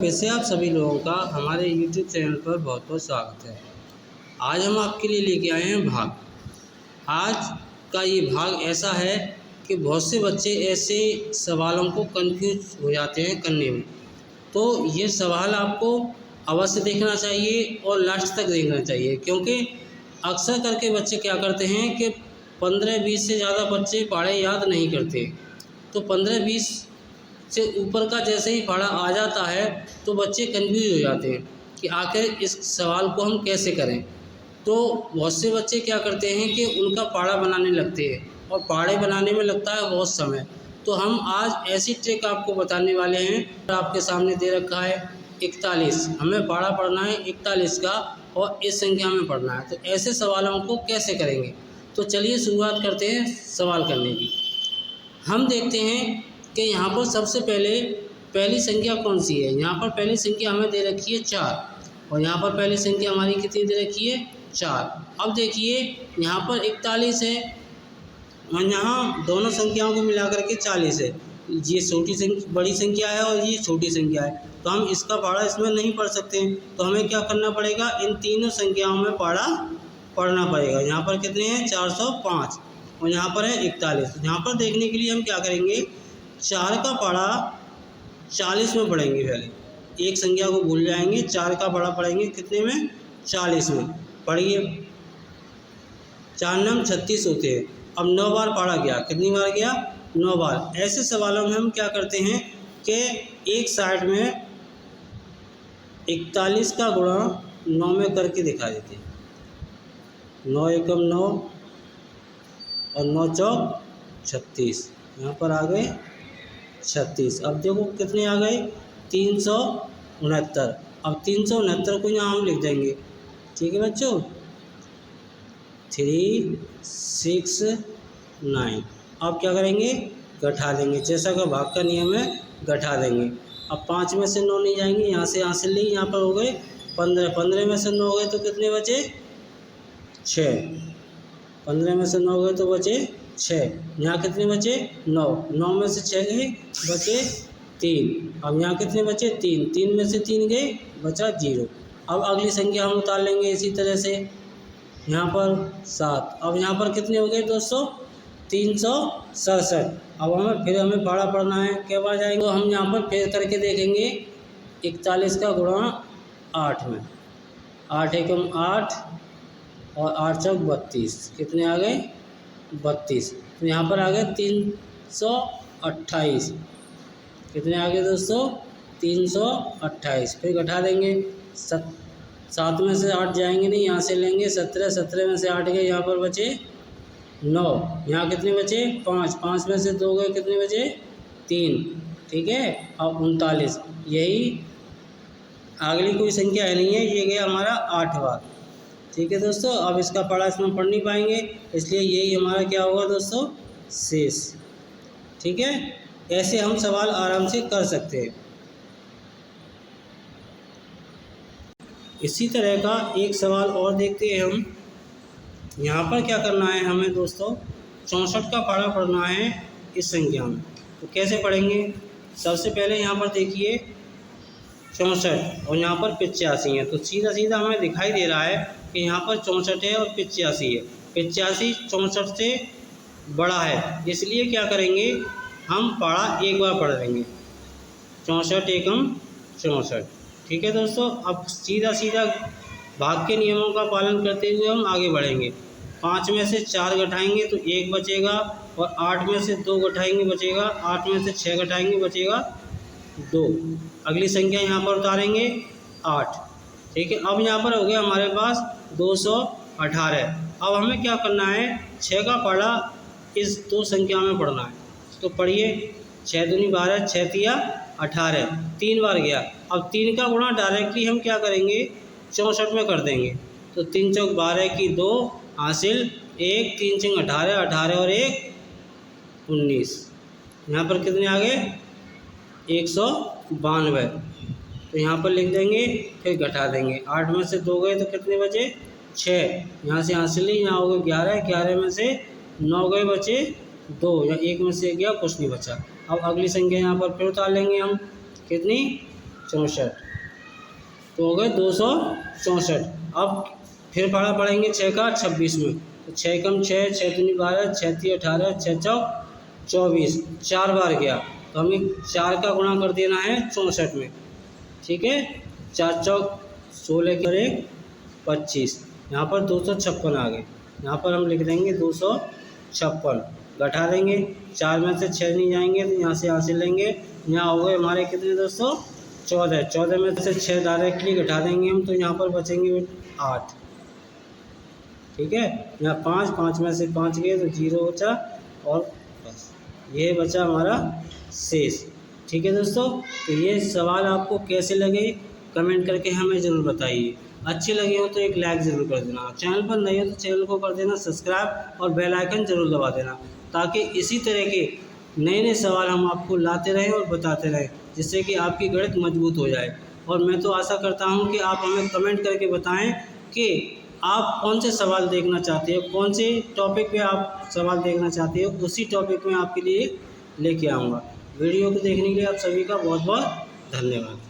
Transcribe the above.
वैसे आप सभी लोगों का हमारे YouTube चैनल पर बहुत बहुत स्वागत है। आज हम आपके लिए लेके आए हैं भाग। आज का ये भाग ऐसा है कि बहुत से बच्चे ऐसे सवालों को कंफ्यूज हो जाते हैं करने में, तो ये सवाल आपको अवश्य देखना चाहिए और लास्ट तक देखना चाहिए, क्योंकि अक्सर करके बच्चे क्या करते हैं कि 15-20 से ज़्यादा बच्चे पढ़े याद नहीं करते। तो 15-20 से ऊपर का जैसे ही पढ़ा आ जाता है तो बच्चे कंफ्यूज हो जाते हैं कि आखिर इस सवाल को हम कैसे करें। तो बहुत से बच्चे क्या करते हैं कि उनका पाढ़ा बनाने लगते हैं और पाढ़े बनाने में लगता है बहुत समय। तो हम आज ऐसी ट्रिक आपको बताने वाले हैं। आपके सामने दे रखा है 41, हमें पाढ़ा पढ़ना है 41 का और इस संख्या में पढ़ना है। तो ऐसे सवालों को कैसे करेंगे, तो चलिए शुरुआत करते हैं सवाल करने की। हम देखते हैं कि यहाँ पर सबसे पहली संख्या कौन सी है। यहाँ पर पहली संख्या हमें दे रखी है 4 और यहाँ पर पहली संख्या हमारी कितनी दे रखी है 4। अब देखिए यहाँ पर 41 है और यहाँ दोनों संख्याओं को मिला करके 40 है। ये बड़ी संख्या है और ये छोटी संख्या है, तो हम इसका पाढ़ा इसमें नहीं पढ़ सकते हैं। तो हमें क्या करना पड़ेगा, इन तीनों संख्याओं में पाढ़ा पढ़ना पड़ेगा। यहाँ पर कितने हैं 405 और यहाँ पर है 41। यहाँ पर देखने के लिए हम क्या करेंगे, 4 का पाढ़ा 40 में पढ़ेंगे। पहले एक संख्या को भूल जाएंगे, 4 का पाढ़ा पढ़ेंगे कितने में 40 में। पढ़िए 4 9 36 होते हैं। अब 9 बार पढ़ा गया, कितनी बार गया 9 बार। ऐसे सवालों में हम क्या करते हैं कि एक साइड में 41 का गुणा 9 में करके दिखा देते हैं। 9 एकम 9 और 9 चौक 36, यहाँ पर आ गए 36। अब देखो कितने आ गए 369। अब 369 को यहाँ हम लिख देंगे, ठीक है बच्चों, 3 6 9। अब क्या करेंगे, घटा देंगे, जैसा कि भाग का नियम है घटा देंगे। अब 5 में से 9 नहीं जाएंगे, यहाँ से ले, यहाँ पर हो गए 15। 15 में से 9 गए तो कितने बचे 6। 15 में से 9 गए तो बचे 6। यहाँ कितने बचे 9। 9 में से 6 गए बचे 3। अब यहाँ कितने बचे 3। 3 में से 3 गए बचा 0। अब अगली संख्या हम उतार लेंगे इसी तरह से, यहाँ पर 7। अब यहाँ पर कितने हो गए दोस्तों 367। अब हमें पाढ़ा पढ़ना है, क्या बार जाएंगे, तो हम यहाँ पर फिर करके देखेंगे 41 का गुणा 8 में। 8 एकम 8 और 8 चौक 32, कितने आ गए 32। तो यहाँ पर आ गए 328। कितने आ गए दोस्तों 328। फिर घटा देंगे, 7 में से 8 जाएंगे नहीं, यहाँ से लेंगे 17। 17 में से 8 गए, यहाँ पर बचे 9। यहाँ कितने बचे 5। 5 में से 2 गए, कितने बचे 3, ठीक है। अब 39। यही अगली कोई संख्या है नहीं है, ये गया हमारा 8 बार, ठीक है दोस्तों। अब इसका पाढ़ा इसमें पढ़ नहीं पाएंगे, इसलिए यही हमारा क्या होगा दोस्तों शेष, ठीक है। ऐसे हम सवाल आराम से कर सकते हैं। इसी तरह का एक सवाल और देखते हैं हम। यहाँ पर क्या करना है हमें दोस्तों, 64 का पाढ़ा पढ़ना है इस संख्या में। तो कैसे पढ़ेंगे, सबसे पहले यहाँ पर देखिए 64 और यहाँ पर 85 है। तो सीधा सीधा हमें दिखाई दे रहा है कि यहाँ पर 64 है और 85 है। 85 64 से बड़ा है, इसलिए क्या करेंगे, हम पाढ़ा एक बार पढ़ देंगे, 64 एकम 64, ठीक है दोस्तों। अब सीधा सीधा भाग के नियमों का पालन करते हुए हम आगे बढ़ेंगे। 5 में से 4 घटाएंगे तो 1 बचेगा और 8 में से 2 घटाएंगे बचेगा, 8 में से 6 घटाएंगे बचेगा 2। अगली संख्या यहाँ पर उतारेंगे 8, ठीक है। अब यहाँ पर हो गया हमारे पास 218। अब हमें क्या करना है, 6 का पाढ़ा इस 2 संख्या में पढ़ना है। तो पढ़िए 6 दूनी 12, 6 तिया 18, 3 बार गया। अब 3 का गुणा डायरेक्टली हम क्या करेंगे 64 में कर देंगे। तो 3 चौक 12 की 2 हासिल 1, 3 चंग 18, 18 और 1 19। यहाँ पर कितने आ गए 192। तो यहाँ पर लिख देंगे, फिर घटा देंगे। 8 में से 2 गए तो कितने बचे 6। यहाँ से हासिल ही, यहाँ हो गए 11। 11 में से 9 गए बचे 2, या 1 में से गया कुछ नहीं बचा। अब अगली संख्या यहाँ पर फिर उतार लेंगे हम, कितनी 64, तो हो गए 264। अब फिर पढ़ेंगे 6 का 26 में, तो 6 कम 6, 6 दूनी 12, 6 तीन 18, 6 चौक 24, 4 बार गया, तो हमें 4 का गुणा कर देना है 64 में, ठीक है। 4 चौक 16 और 1 25, यहाँ पर 256 आ गए, यहाँ पर हम लिख देंगे 256, घटा देंगे, 4 में से 6 नहीं जाएंगे तो यहाँ से लेंगे, यहाँ हो गए हमारे कितने दोस्तों 14, 14 में से 6 डायरेक्टली घटा देंगे हम, तो यहाँ पर बचेंगे 8, ठीक है। यहाँ 5, 5 में से 5 गए तो 0 बचा, और बस ये बचा हमारा शेष, ठीक है दोस्तों। तो ये सवाल आपको कैसे लगे कमेंट करके हमें ज़रूर बताइए। अच्छे लगे हो तो एक लाइक ज़रूर कर देना, चैनल पर नए हो तो चैनल को कर देना सब्सक्राइब और बेल आइकन ज़रूर दबा देना, ताकि इसी तरह के नए नए सवाल हम आपको लाते रहें और बताते रहें, जिससे कि आपकी गणित मजबूत हो जाए। और मैं तो आशा करता हूँ कि आप हमें कमेंट करके बताएं कि आप कौन से सवाल देखना चाहते हो, कौन से टॉपिक पे आप सवाल देखना चाहते हो, उसी टॉपिक में आपके लिए लेके आऊँगा। वीडियो को देखने के लिए आप सभी का बहुत बहुत धन्यवाद।